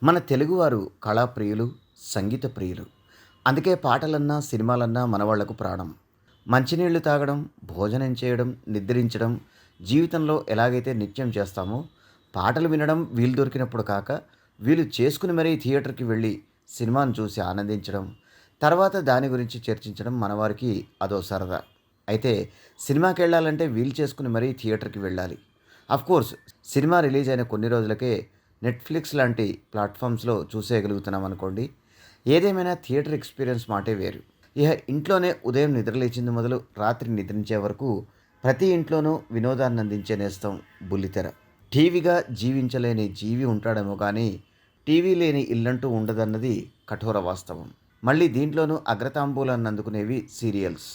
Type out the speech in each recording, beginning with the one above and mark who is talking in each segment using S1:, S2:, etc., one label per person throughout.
S1: మన తెలుగువారు కళాప్రియులు, సంగీత ప్రియులు. అందుకే పాటలన్నా, సినిమాలన్నా మనవాళ్లకు ప్రాణం. మంచినీళ్లు తాగడం, భోజనం చేయడం, నిద్రించడం, జీవితంలో ఎలాగైతే నిత్యం చేస్తామో, పాటలు వినడం వీలు దొరికినప్పుడు కాక, వీలు చేసుకుని మరీ థియేటర్‌కి వెళ్లి సినిమాను చూసి ఆనందించడం, తర్వాత దాని గురించి చర్చించడం మనవారికి అదో సరదా. అయితే సినిమాకెళ్ళాలంటే వీలు చేసుకుని మరీ థియేటర్‌కి వెళ్ళాలి. అఫ్‌కోర్స్ సినిమా రిలీజ్ అయిన కొన్ని రోజులకే నెట్‌ఫ్లిక్స్ లాంటి ప్లాట్‌ఫామ్స్‌లో చూసేయగలుగుతున్నాం అనుకోండి. ఏదేమైనా థియేటర్ ఎక్స్‌పీరియన్స్ మాటే వేరు. ఇహ ఇంట్లోనే ఉదయం నిద్రలేచింది మొదలు రాత్రి నిద్రించే వరకు ప్రతి ఇంట్లోనూ వినోదాన్నందించే నేస్తం బుల్లితెర. టీవీగా జీవించలేని జీవి ఉంటాడేమో కానీ, టీవీ లేని ఇల్లంటూ ఉండదన్నది కఠోర వాస్తవం. మళ్ళీ దీంట్లోనూ అగ్రతాంబూలాన్నందుకునేవి సీరియల్స్.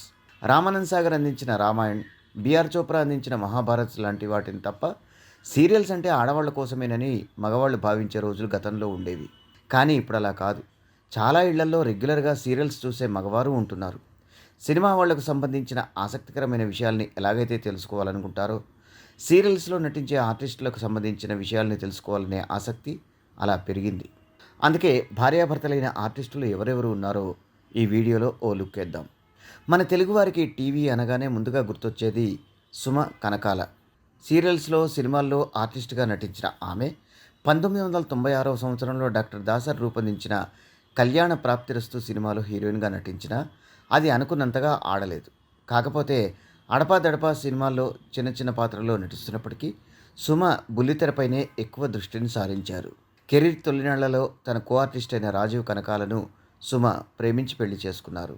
S1: రామానంద్ సాగర్ అందించిన రామాయణ్, బీఆర్ చోప్రా అందించిన మహాభారత్ లాంటి వాటిని తప్ప సీరియల్స్ అంటే ఆడవాళ్ళ కోసమేనని మగవాళ్ళు భావించే రోజులు గతంలో ఉండేవి. కానీ ఇప్పుడలా కాదు. చాలా ఇళ్లల్లో రెగ్యులర్‌గా సీరియల్స్ చూసే మగవారు ఉంటున్నారు. సినిమా వాళ్ళకు సంబంధించిన ఆసక్తికరమైన విషయాల్ని ఎలాగైతే తెలుసుకోవాలనుకుంటారో, సీరియల్స్‌లో నటించే ఆర్టిస్టులకు సంబంధించిన విషయాల్ని తెలుసుకోవాలనే ఆసక్తి అలా పెరిగింది. అందుకే భార్యాభర్తలైన ఆర్టిస్టులు ఎవరెవరు ఉన్నారో ఈ వీడియోలో ఓ లుక్కేద్దాం. మన తెలుగువారికి టీవీ అనగానే ముందుగా గుర్తొచ్చేది సుమ కనకాల. సీరియల్స్‌లో, సినిమాల్లో ఆర్టిస్ట్‌గా నటించిన ఆమె 1996వ సంవత్సరంలో డాక్టర్ దాసర్ రూపొందించిన 'కళ్యాణ ప్రాప్తిరస్తు' సినిమాలో హీరోయిన్‌గా నటించినా అది అనుకున్నంతగా ఆడలేదు. కాకపోతే అడపాదడపా సినిమాల్లో చిన్న చిన్న పాత్రల్లో నటిస్తున్నప్పటికీ సుమ బుల్లితెరపైనే ఎక్కువ దృష్టిని సారించారు. కెరీర్ తొలినాళ్లలో తన కో ఆర్టిస్ట్ అయిన రాజీవ్ కనకాలను సుమ ప్రేమించి పెళ్లి చేసుకున్నారు.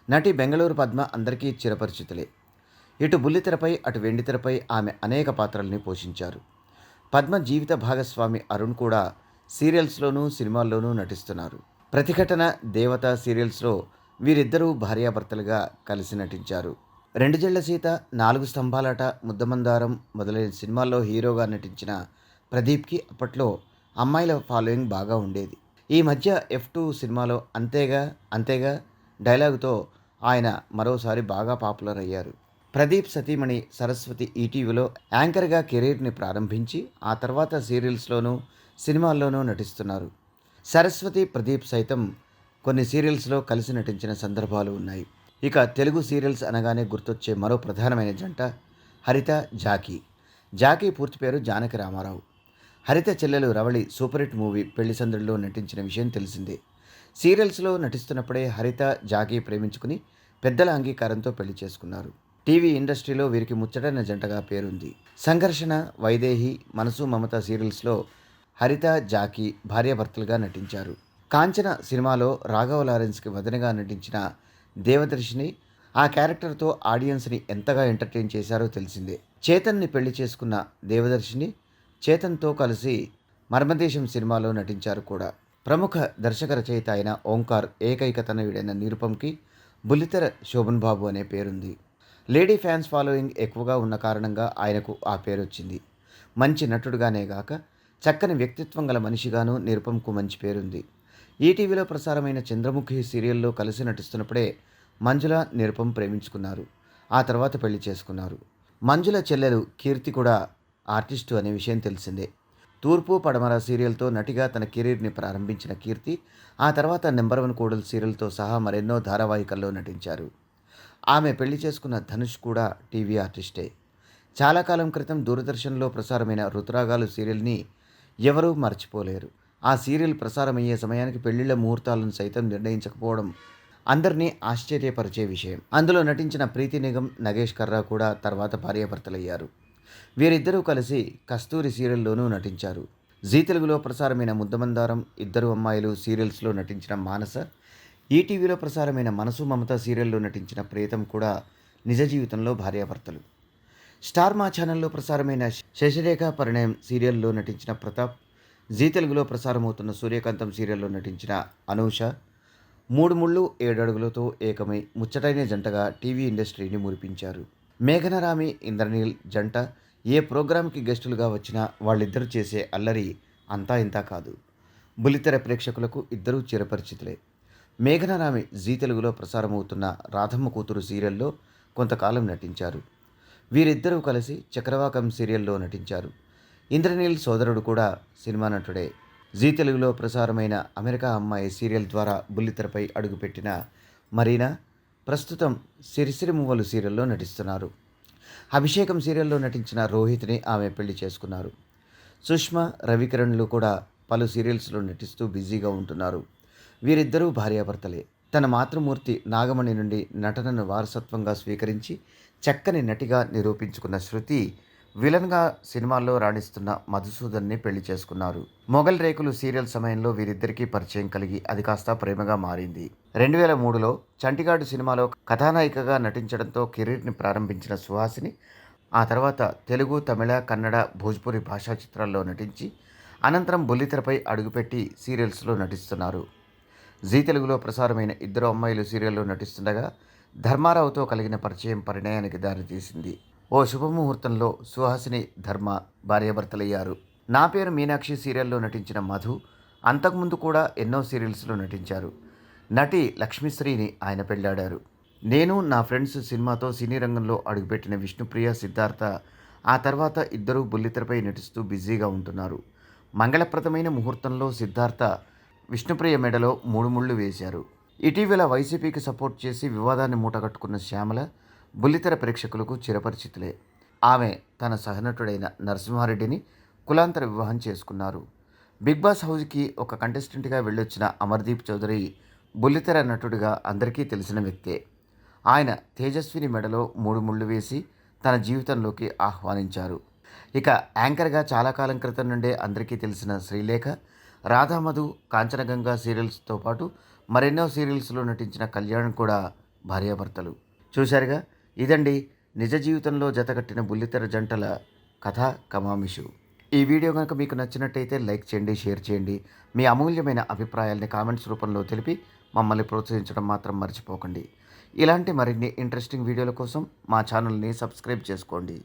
S1: నటి బెంగళూరు పద్మ అందరికీ చిరపరిచితులే. ఇటు బుల్లితెరపై, అటు వెండితెరపై ఆమె అనేక పాత్రల్ని పోషించారు. పద్మ జీవిత భాగస్వామి అరుణ్ కూడా సీరియల్స్‌లోనూ, సినిమాల్లోనూ నటిస్తున్నారు. 'ప్రతిఘటన', 'దేవత' సీరియల్స్‌లో వీరిద్దరూ భార్యాభర్తలుగా కలిసి నటించారు. 'రెండు జళ్ల సీత', 'నాలుగు స్తంభాలాట', 'ముద్దమందారం' మొదలైన సినిమాల్లో హీరోగా నటించిన ప్రదీప్‌కి అప్పట్లో అమ్మాయిల ఫాలోయింగ్ బాగా ఉండేది. ఈ మధ్య 'ఎఫ్2' సినిమాలో 'అంతేగా అంతేగా' డైలాగుతో ఆయన మరోసారి బాగా పాపులర్ అయ్యారు. ప్రదీప్ సతీమణి సరస్వతి ఈటీవీలో యాంకర్‌గా కెరీర్‌ని ప్రారంభించి, ఆ తర్వాత సీరియల్స్‌లోనూ, సినిమాల్లోనూ నటిస్తున్నారు. సరస్వతి, ప్రదీప్ సైతం కొన్ని సీరియల్స్‌లో కలిసి నటించిన సందర్భాలు ఉన్నాయి. ఇక తెలుగు సీరియల్స్ అనగానే గుర్తొచ్చే మరో ప్రధానమైన జంట హరిత, జాకీ. జాకీ పూర్తి పేరు జానకి రామారావు. హరిత చెల్లెలు రవళి సూపర్ హిట్ మూవీ 'పెళ్లి సందడిలో' నటించిన విషయం తెలిసిందే. సీరియల్స్‌లో నటిస్తున్నప్పుడే హరిత, జాకీ ప్రేమించుకుని పెద్దల అంగీకారంతో పెళ్లి చేసుకున్నారు. టీవీ ఇండస్ట్రీలో వీరికి ముచ్చటైన జంటగా పేరుంది. 'సంఘర్షణ', 'వైదేహి', 'మనసు మమత' సీరియల్స్‌లో హరిత, జాకీ భార్యాభర్తలుగా నటించారు. 'కాంచన' సినిమాలో రాఘవ లారెన్స్‌కి వదినగా నటించిన దేవదర్శిని ఆ క్యారెక్టర్‌తో ఆడియన్స్‌ని ఎంతగా ఎంటర్‌టైన్ చేశారో తెలిసిందే. చేతన్‌ని పెళ్లి చేసుకున్న దేవదర్శిని చేతన్‌తో కలిసి 'మర్మదేశం' సినిమాలో నటించారు కూడా. ప్రముఖ దర్శక రచయిత అయిన ఓంకార్ ఏకైక తనయుడైన నిరుపమ్‌కి బుల్లితెర శోభన్ బాబు అనే పేరుంది. లేడీ ఫ్యాన్స్ ఫాలోయింగ్ ఎక్కువగా ఉన్న కారణంగా ఆయనకు ఆ పేరొచ్చింది. మంచి నటుడుగానే గాక చక్కని వ్యక్తిత్వం గల మనిషిగానూ నిరుపమ్‌కు మంచి పేరుంది. ఈటీవీలో ప్రసారమైన 'చంద్రముఖి' సీరియల్‌లో కలిసి నటిస్తున్నప్పుడే మంజుల, నిరుపమ్ ప్రేమించుకున్నారు. ఆ తర్వాత పెళ్లి చేసుకున్నారు. మంజుల చెల్లెలు కీర్తి కూడా ఆర్టిస్టు అనే విషయం తెలిసిందే. 'తూర్పు పడమర' సీరియల్‌తో నటిగా తన కెరీర్‌ని ప్రారంభించిన కీర్తి ఆ తర్వాత 'నంబర్ వన్ కోడలు' సీరియల్‌తో సహా మరెన్నో ధారావాహికల్లో నటించారు. ఆమె పెళ్లి చేసుకున్న ధనుష్ కూడా టీవీ ఆర్టిస్టే. చాలా కాలం క్రితం దూరదర్శన్‌లో ప్రసారమైన 'ఋతురాగాలు' సీరియల్‌ని ఎవరూ మర్చిపోలేరు. ఆ సీరియల్ ప్రసారమయ్యే సమయానికి పెళ్లిళ్ల ముహూర్తాలను సైతం నిర్ణయించకపోవడం అందరినీ ఆశ్చర్యపరిచే విషయం. అందులో నటించిన ప్రీతి నిగమ్, నగేష్ కర్రా కూడా తర్వాత భార్యాభర్తలయ్యారు. వీరిద్దరూ కలిసి 'కస్తూరి' సీరియల్‌లోనూ నటించారు. జీ తెలుగులో ప్రసారమైన 'ముద్దమందారం', 'ఇద్దరు అమ్మాయిలు' సీరియల్స్‌లో నటించిన మానస, ఈటీవీలో ప్రసారమైన 'మనసు మమత' సీరియల్‌లో నటించిన ప్రీతం కూడా నిజ జీవితంలో భార్యాభర్తలు. స్టార్ మా ఛానల్లో ప్రసారమైన 'శశిరేఖ పరిణయం' సీరియల్‌లో నటించిన ప్రతాప్, జీ తెలుగులో ప్రసారమవుతున్న 'సూర్యకాంతం' సీరియల్‌లో నటించిన అనూష 'మూడు ముళ్ళు ఏడు అడుగులతో' ఏకమై ముచ్చటైన జంటగా టీవీ ఇండస్ట్రీని మురిపించారు. మేఘనరామి, ఇంద్రనీల్ జంట ఏ ప్రోగ్రామ్‌కి గెస్టులుగా వచ్చినా వాళ్ళిద్దరూ చేసే అల్లరి అంతా ఇంతా కాదు. బుల్లితెర ప్రేక్షకులకు ఇద్దరూ చిరపరిచితులే. మేఘనరామి జీ తెలుగులో ప్రసారమవుతున్న 'రాధమ్మ కూతురు' సీరియల్‌లో కొంతకాలం నటించారు. వీరిద్దరూ కలిసి 'చక్రవాకం' సీరియల్‌లో నటించారు. ఇంద్రనీల్ సోదరుడు కూడా సినిమా నటుడే. జీ తెలుగులో ప్రసారమైన అమెరికా అమ్మాయి సీరియల్ ద్వారా బుల్లితెరపై అడుగుపెట్టిన మరీనా ప్రస్తుతం సిరిసిరి మువ్వలు సీరియల్లో నటిస్తున్నారు. అభిషేకం సీరియల్లో నటించిన రోహిత్ని ఆమె పెళ్లి చేసుకున్నారు. సుష్మా, రవికిరణ్లు కూడా పలు సీరియల్స్లో నటిస్తూ బిజీగా ఉంటున్నారు. వీరిద్దరూ భార్యాభర్తలే. తన మాతృమూర్తి నాగమణి నుండి నటనను వారసత్వంగా స్వీకరించి చక్కని నటిగా నిరూపించుకున్న శృతి విలన్గా సినిమాల్లో రాణిస్తున్న మధుసూదన్ని పెళ్లి చేసుకున్నారు. మొగల్ రేకులు సీరియల్ సమయంలో వీరిద్దరికీ పరిచయం కలిగి అది కాస్త ప్రేమగా మారింది. 2003లో చంటిగాడు సినిమాలో కథానాయికగా నటించడంతో కెరీర్ని ప్రారంభించిన సుహాసిని ఆ తర్వాత తెలుగు, తమిళ, కన్నడ, భోజ్పురి భాషా చిత్రాల్లో నటించి అనంతరం బుల్లితెరపై అడుగుపెట్టి సీరియల్స్లో నటిస్తున్నారు. జీ తెలుగులో ప్రసారమైన ఇద్దరు అమ్మాయిలు సీరియల్లో నటిస్తుండగా ధర్మారావుతో కలిగిన పరిచయం పరిణయానికి దారితీసింది. ఓ శుభముహూర్తంలో సుహాసిని, ధర్మ భార్యాభర్తలయ్యారు. నా పేరు మీనాక్షి సీరియల్లో నటించిన మధు అంతకుముందు కూడా ఎన్నో సీరియల్స్లో నటించారు. నటి లక్ష్మీశ్రీని ఆయన పెళ్లాడారు. నేను నా ఫ్రెండ్స్ సినిమాతో సినీ రంగంలో అడుగుపెట్టిన విష్ణుప్రియ, సిద్ధార్థ ఆ తర్వాత ఇద్దరూ బుల్లితెరపై నటిస్తూ బిజీగా ఉంటున్నారు. మంగళప్రదమైన ముహూర్తంలో సిద్ధార్థ విష్ణుప్రియ మెడలో 3 ముళ్ళు వేశారు. ఇటీవల వైసీపీకి సపోర్ట్ చేసి వివాదాన్ని మూటగట్టుకున్న శ్యామల బుల్లితెర ప్రేక్షకులకు చిరపరిచితులే. ఆమె తన సహనటుడైన నరసింహారెడ్డిని కులాంతర వివాహం చేసుకున్నారు. బిగ్ బాస్ హౌస్కి ఒక కంటెస్టెంట్గా వెళ్ళొచ్చిన అమర్దీప్ చౌదరి బుల్లితెర నటుడిగా అందరికీ తెలిసిన వ్యక్తే. ఆయన తేజస్విని మెడలో 3 ముళ్ళు వేసి తన జీవితంలోకి ఆహ్వానించారు. ఇక యాంకర్గా చాలా కాలం క్రితం నుండే అందరికీ తెలిసిన శ్రీలేఖ, రాధామధు, కాంచనగంగా సీరియల్స్తో పాటు మరెన్నో సీరియల్స్లో నటించిన కళ్యాణ్ కూడా భార్యాభర్తలు. చూశారుగా, ఇదండి నిజ జీవితంలో జతకట్టిన బుల్లితెర జంటల కథ కమామిషు. ఈ వీడియో కనుక మీకు నచ్చినట్టయితే లైక్ చేయండి, షేర్ చేయండి. మీ అమూల్యమైన అభిప్రాయాల్ని కామెంట్స్ రూపంలో తెలిపి మమ్మల్ని ప్రోత్సహించడం మాత్రం మర్చిపోకండి. ఇలాంటి మరిన్ని ఇంట్రెస్టింగ్ వీడియోల కోసం మా ఛానల్ని సబ్స్క్రైబ్ చేసుకోండి.